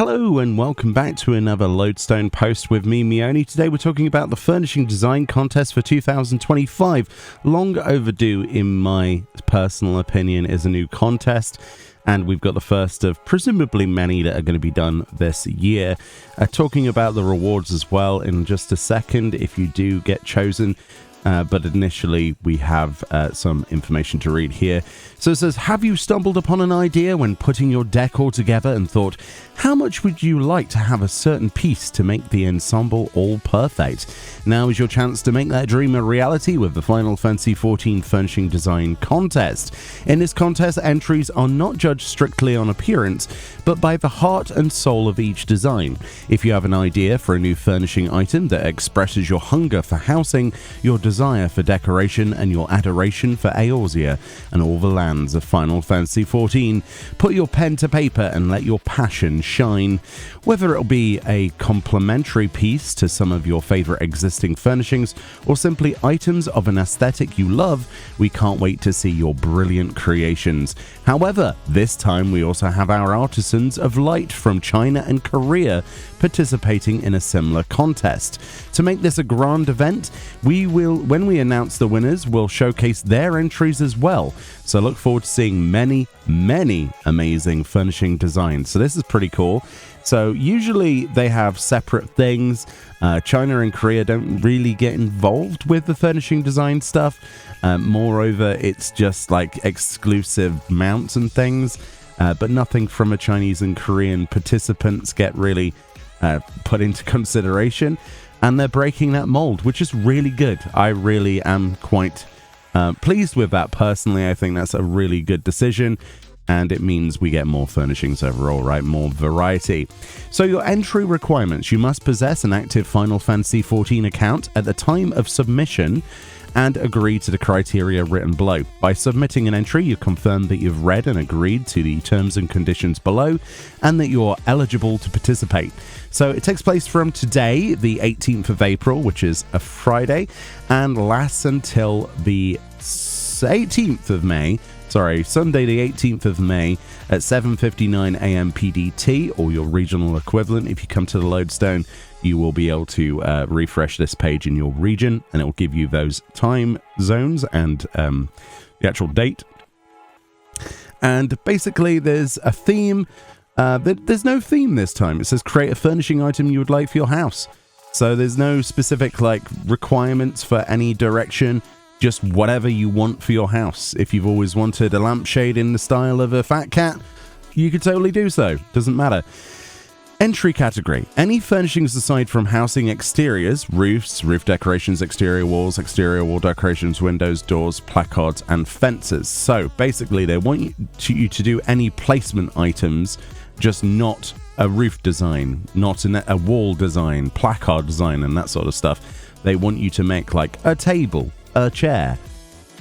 Hello and welcome back to another Lodestone post with me, Meoni. Today we're talking about the Furnishing Design Contest for 2025. Long overdue, in my personal opinion, is a new contest. And we've got the first of presumably many that are going to be done this year. Talking about the rewards as well in just a second if you do get chosen. But initially, we have some information to read here. So it says, have you stumbled upon an idea when putting your decor together and thought, how much would you like to have a certain piece to make the ensemble all perfect? Now is your chance to make that dream a reality with the Final Fantasy XIV Furnishing Design Contest. In this contest, entries are not judged strictly on appearance, but by the heart and soul of each design. If you have an idea for a new furnishing item that expresses your hunger for housing, your desire for decoration, and your adoration for Eorzea and all the lands of Final Fantasy XIV, put your pen to paper and let your passion shine. Whether it'll be a complementary piece to some of your favorite existing furnishings or simply items of an aesthetic you love, we can't wait to see your brilliant creations. However, this time we also have our artisans of light from China and Korea participating in a similar contest. To make this a grand event, when we announce the winners, we'll showcase their entries as well. So look forward to seeing many amazing furnishing designs. So this is pretty cool. So usually they have separate things. China and Korea don't really get involved with the furnishing design stuff. Moreover, it's just like exclusive mounts and things, but nothing from a Chinese and Korean participants get really put into consideration. And they're breaking that mold, which is really good. I really am quite pleased with that personally. I think that's a really good decision. And it means we get more furnishings overall, right? More variety. So your entry requirements: you must possess an active Final Fantasy XIV account at the time of submission and agree to the criteria written below. By submitting an entry, you confirm that you've read and agreed to the terms and conditions below and that you're eligible to participate. So it takes place from today, the 18th of April, which is a Friday, and lasts until the 18th of May. Sunday the 18th of May at 7:59 a.m. PDT, or your regional equivalent. If you come to the Lodestone, you will be able to refresh this page in your region, and it will give you those time zones and the actual date. And basically, there's a theme. There's no theme this time. It says create a furnishing item you would like for your house. So there's no specific requirements for any direction. Just whatever you want for your house. If you've always wanted a lampshade in the style of a fat cat, you could totally do so. Doesn't matter. Entry category: any furnishings aside from housing exteriors, roofs, roof decorations, exterior wall decorations, windows, doors, placards, and fences. So basically, they want you to do any placement items, just not a roof design, not a wall design, placard design, and that sort of stuff. They want you to make a table, a chair,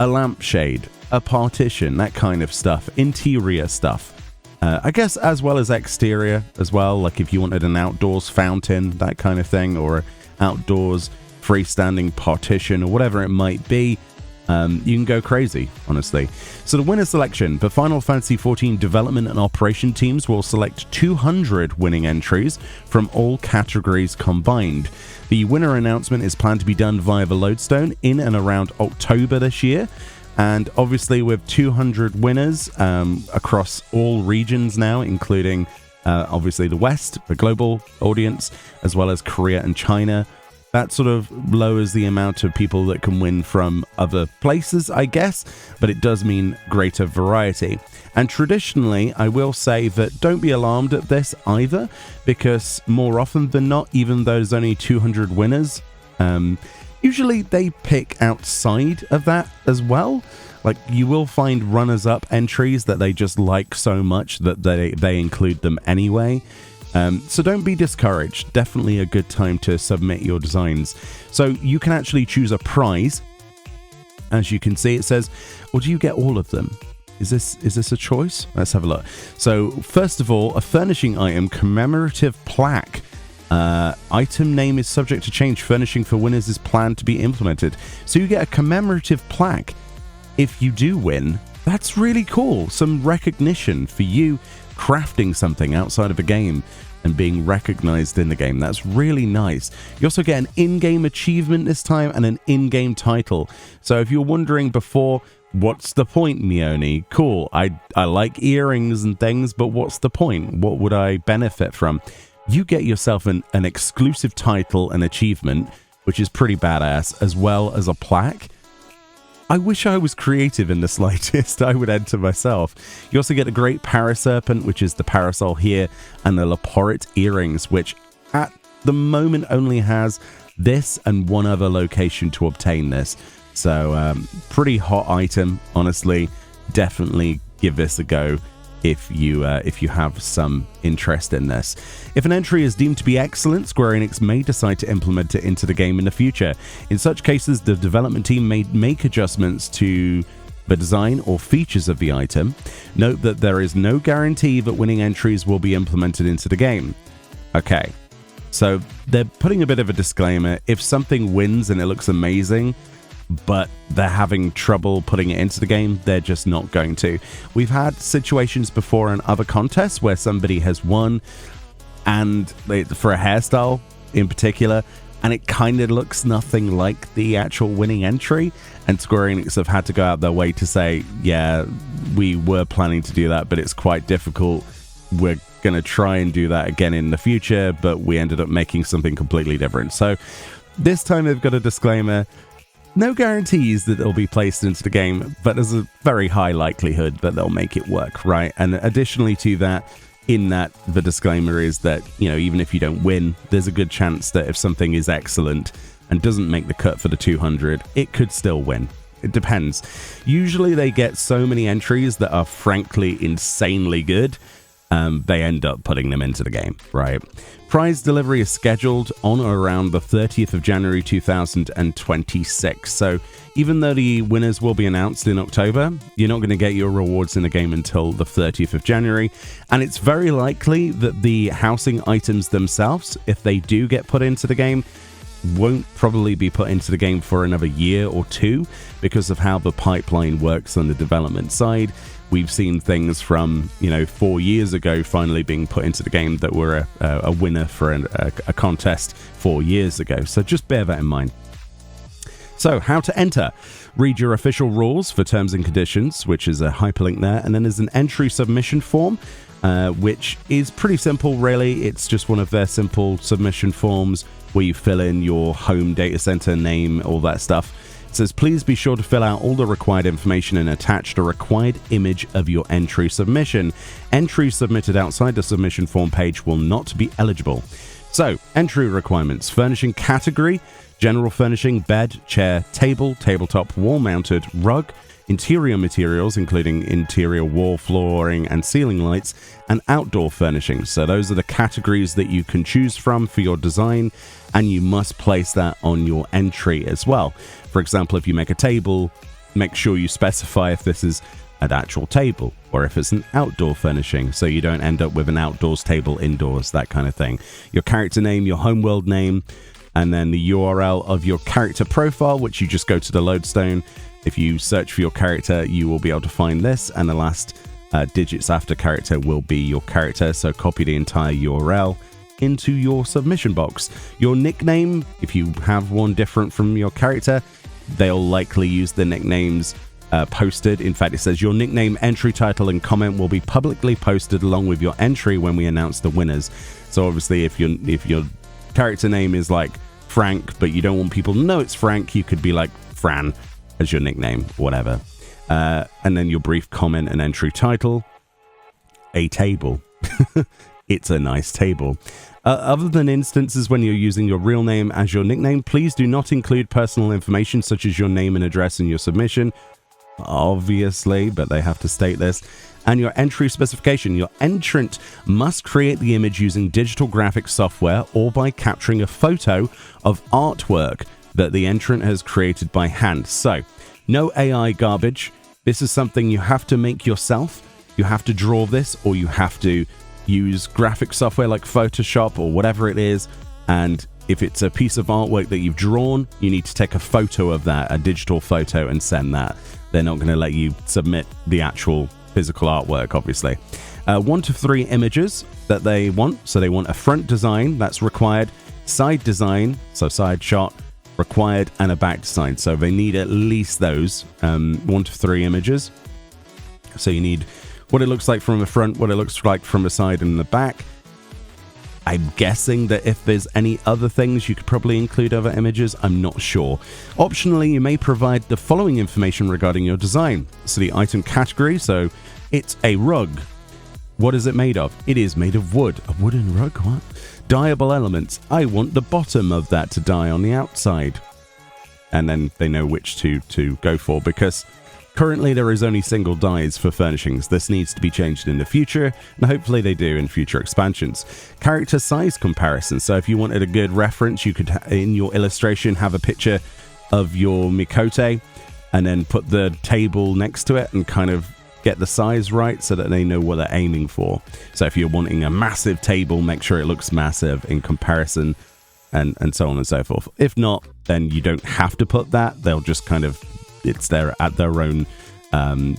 a lampshade, a partition, that kind of stuff, interior stuff. I guess as well as exterior as well, like if you wanted an outdoors fountain, that kind of thing, or an outdoors freestanding partition or whatever it might be. You can go crazy, honestly. So the winner selection: the Final Fantasy XIV development and operation teams will select 200 winning entries from all categories combined. The winner announcement is planned to be done via the Lodestone in and around October this year. And obviously with 200 winners across all regions now, including obviously the West, the global audience, as well as Korea and China, that sort of lowers the amount of people that can win from other places, I guess, but it does mean greater variety. And traditionally, I will say that don't be alarmed at this either, because more often than not, even though there's only 200 winners, usually they pick outside of that as well. You will find runners-up entries that they just like so much that they include them anyway. So don't be discouraged. Definitely a good time to submit your designs. So you can actually choose a prize. As you can see, it says, or do you get all of them? Is this a choice? Let's have a look. So first of all, a furnishing item commemorative plaque. Item name is subject to change. Furnishing for winners is planned to be implemented. So you get a commemorative plaque if you do win. That's really cool. Some recognition for you crafting something outside of a game and being recognized in the game. That's really nice. You also get an in-game achievement this time and an in-game title. So if you're wondering before, what's the point, Meoni? Cool, I like earrings and things, but what's the point? What would I benefit from? You get yourself an exclusive title and achievement, which is pretty badass, as well as a plaque. I wish I was creative in the slightest. I would enter myself. You also get a great Paraserpent, which is the parasol here, and the Leporit earrings, which at the moment only has this and one other location to obtain this. So pretty hot item, honestly. Definitely give this a go if you have some interest in this. If an entry is deemed to be excellent, Square Enix may decide to implement it into the game in the future. In such cases, the development team may make adjustments to the design or features of the item. Note that there is no guarantee that winning entries will be implemented into the game. Okay, so they're putting a bit of a disclaimer. If something wins and it looks amazing, but they're having trouble putting it into the game, they're just not going to. We've had situations before in other contests where somebody has won, and for a hairstyle in particular, and it kind of looks nothing like the actual winning entry, and Square Enix have had to go out their way to say, yeah, we were planning to do that, but it's quite difficult. We're going to try and do that again in the future, but we ended up making something completely different. So this time they've got a disclaimer. No guarantees that they'll be placed into the game, but there's a very high likelihood that they'll make it work, right? And additionally to that, in that the disclaimer is that, you know, even if you don't win, there's a good chance that if something is excellent and doesn't make the cut for the 200, it could still win. It depends. Usually they get so many entries that are frankly insanely good, they end up putting them into the game, right? Prize delivery is scheduled on or around the 30th of January 2026. So even though the winners will be announced in October, you're not going to get your rewards in the game until the 30th of January. And it's very likely that the housing items themselves, if they do get put into the game, won't probably be put into the game for another year or two because of how the pipeline works on the development side. We've seen things from, 4 years ago finally being put into the game that were a winner for a contest 4 years ago. So just bear that in mind. So how to enter. Read your official rules for terms and conditions, which is a hyperlink there. And then there's an entry submission form, which is pretty simple, really. It's just one of their simple submission forms where you fill in your home data center name, all that stuff. It says, please be sure to fill out all the required information and attach the required image of your entry submission. Entries submitted outside the submission form page will not be eligible. So, entry requirements. Furnishing category, general furnishing, bed, chair, table, tabletop, wall-mounted, rug, interior materials, including interior wall, flooring, and ceiling lights, and outdoor furnishings. So those are the categories that you can choose from for your design, and you must place that on your entry as well. For example, if you make a table, make sure you specify if this is an actual table or if it's an outdoor furnishing, so you don't end up with an outdoors table indoors, that kind of thing. Your character name, your homeworld name, and then the URL of your character profile, which you just go to the Lodestone. If you search for your character, you will be able to find this, and the last digits after character will be your character, so copy the entire URL into your submission box. Your nickname, if you have one different from your character, they'll likely use the nicknames posted. In fact, it says your nickname, entry title, and comment will be publicly posted along with your entry when we announce the winners. So obviously, if your character name is like Frank, but you don't want people to know it's Frank, you could be like Fran as your nickname, whatever. And then your brief comment and entry title, a table. It's a nice table. Other than instances when you're using your real name as your nickname, please do not include personal information such as your name and address in your submission. Obviously, but they have to state this. And your entry specification. Your entrant must create the image using digital graphics software or by capturing a photo of artwork that the entrant has created by hand. So, no AI garbage. This is something you have to make yourself. You have to draw this, or you have to use graphic software like Photoshop or whatever it is. And if it's a piece of artwork that you've drawn, you need to take a photo of that, a digital photo, and send that. They're not going to let you submit the actual physical artwork, obviously. 1 to 3 images that they want. So they want a front design, that's required, side design, so side shot, required, and a back design. So they need at least those 1 to 3 images. So you need what it looks like from the front, what it looks like from the side and the back. I'm guessing that if there's any other things, you could probably include other images. I'm not sure. Optionally, you may provide the following information regarding your design. So the item category, so it's a rug. What is it made of? It is made of wood. A wooden rug? What? Dyeable elements. I want the bottom of that to dye on the outside. And then they know which to go for, because currently there is only single dyes for furnishings. This needs to be changed in the future, and hopefully they do in future expansions. Character size comparison. So if you wanted a good reference, you could, in your illustration, have a picture of your Mikote, and then put the table next to it and kind of get the size right so that they know what they're aiming for. So if you're wanting a massive table, make sure it looks massive in comparison, and so on and so forth. If not, then you don't have to put that. They'll just kind of, it's there at their own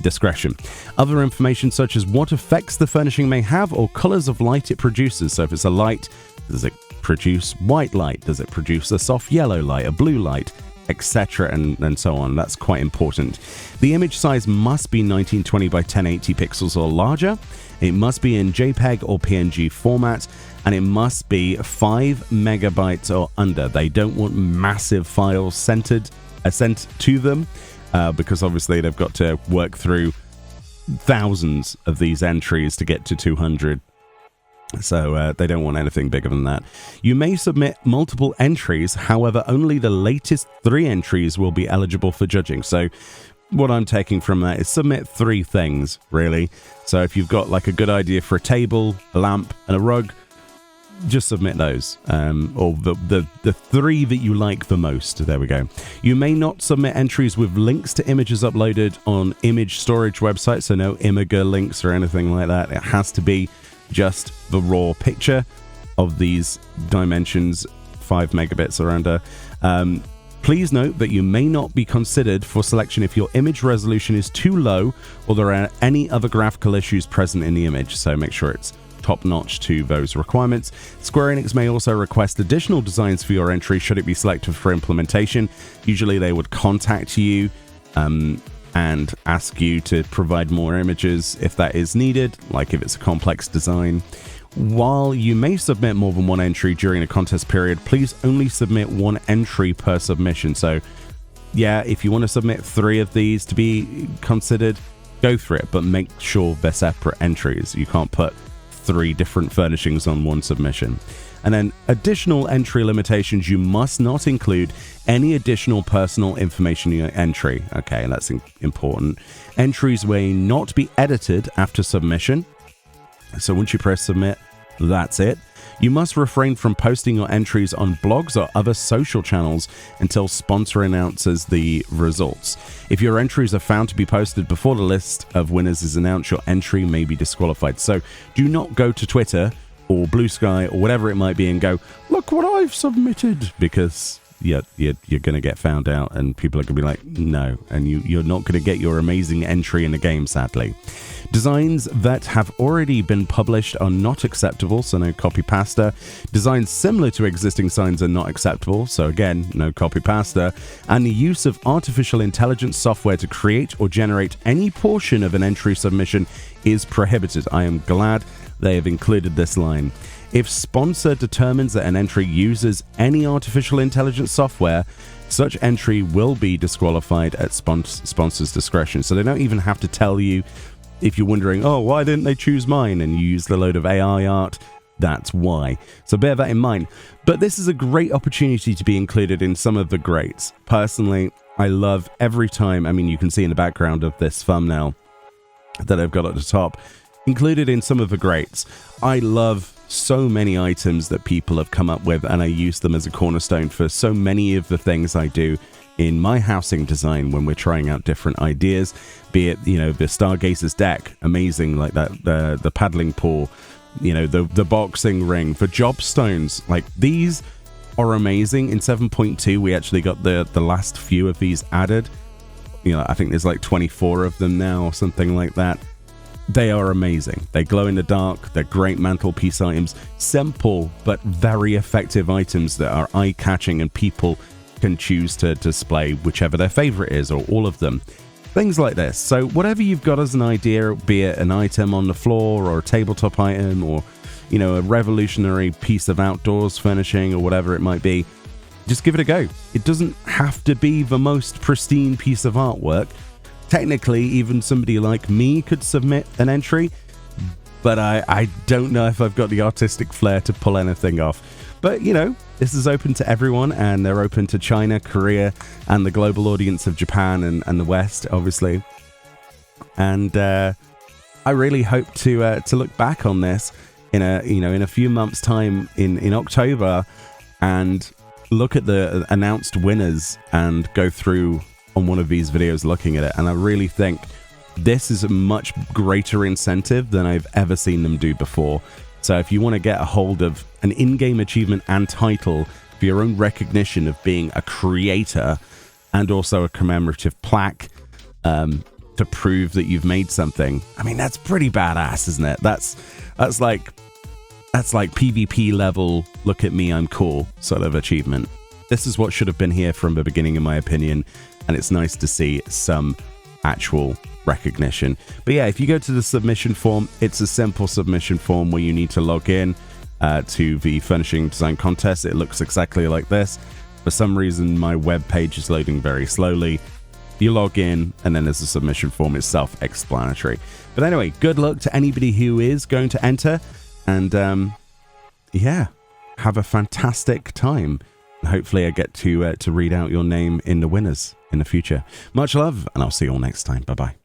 discretion. Other information such as what effects the furnishing may have or colors of light it produces. So if it's a light, does it produce white light? Does it produce a soft yellow light, a blue light, etc., and so on? That's quite important. The image size must be 1920 by 1080 pixels or larger. It must be in JPEG or PNG format, and it must be 5 megabytes or under. They don't want massive files sent to them, because obviously they've got to work through thousands of these entries to get to 200. So they don't want anything bigger than that. You may submit multiple entries, however, only the latest 3 entries will be eligible for judging. So what I'm taking from that is submit 3 things, really. So if you've got like a good idea for a table, a lamp, and a rug, just submit those, or the 3 that you like the most. There we go. You may not submit entries with links to images uploaded on image storage websites, so no Imgur links or anything like that. It has to be just the raw picture of these dimensions, 5 megabits or under. Please note that you may not be considered for selection if your image resolution is too low or there are any other graphical issues present in the image, so make sure it's top-notch to those requirements. Square Enix may also request additional designs for your entry should it be selected for implementation. Usually they would contact you and ask you to provide more images if that is needed, like if it's a complex design. While you may submit more than 1 entry during a contest period, please only submit 1 entry per submission. So yeah, if you want to submit 3 of these to be considered, go for it, but make sure they're separate entries. You can't put 3 different furnishings on 1 submission. And then additional entry limitations, you must not include any additional personal information in your entry. Okay, that's important. Entries may not be edited after submission. So once you press submit, that's it. You must refrain from posting your entries on blogs or other social channels until sponsor announces the results. If your entries are found to be posted before the list of winners is announced, your entry may be disqualified. So do not go to Twitter or Blue Sky or whatever it might be and go, look what I've submitted, because you're going to get found out and people are going to be like, no, and you're not going to get your amazing entry in the game, sadly. Designs that have already been published are not acceptable, so no copy pasta. Designs similar to existing signs are not acceptable, so again, no copy pasta. And the use of artificial intelligence software to create or generate any portion of an entry submission is prohibited. I am glad they have included this line. If sponsor determines that an entry uses any artificial intelligence software, such entry will be disqualified at sponsor's discretion. So they don't even have to tell you. If you're wondering, oh, why didn't they choose mine? And you used a load of AI art, that's why. So bear that in mind. But this is a great opportunity to be included in some of the greats. Personally, I love every time, I mean, you can see in the background of this thumbnail that I've got at the top, included in some of the greats. I love so many items that people have come up with, and I use them as a cornerstone for so many of the things I do in my housing design when we're trying out different ideas, be it, you know, the Stargazer's deck, amazing, like that, the paddling pool, you know, the boxing ring, the job stones, like these are amazing. In 7.2 we actually got the last few of these added. You know, I think there's like 24 of them now or something like that. they are amazing. They glow in the dark. They're great mantelpiece items. Simple but very effective items that are eye-catching and people can choose to display whichever their favorite is, or all of them. Things like this. So whatever you've got as an idea, be it an item on the floor or a tabletop item, or a revolutionary piece of outdoors furnishing or whatever it might be, just give it a go. It doesn't have to be the most pristine piece of artwork. Technically, even somebody like me could submit an entry, but I don't know if I've got the artistic flair to pull anything off. But, this is open to everyone, and they're open to China, Korea, and the global audience of Japan and the West, obviously. And I really hope to look back on this in a few months' time in October, and look at the announced winners and go through on one of these videos looking at it. And I really think this is a much greater incentive than I've ever seen them do before. So if you want to get a hold of an in-game achievement and title for your own recognition of being a creator, and also a commemorative plaque to prove that you've made something, I mean, that's pretty badass, isn't it? That's like PvP level, look at me, I'm cool sort of achievement. This is what should have been here from the beginning, in my opinion, and it's nice to see some actual recognition. But yeah, if you go to the submission form, it's a simple submission form where you need to log in to the Furnishing Design Contest. It looks exactly like this. For some reason, my web page is loading very slowly. You log in, and then there's a submission form. It's self-explanatory. But anyway, good luck to anybody who is going to enter, and yeah, have a fantastic time. Hopefully I get to read out your name in the winners in the future. Much love, and I'll see you all next time. Bye-bye.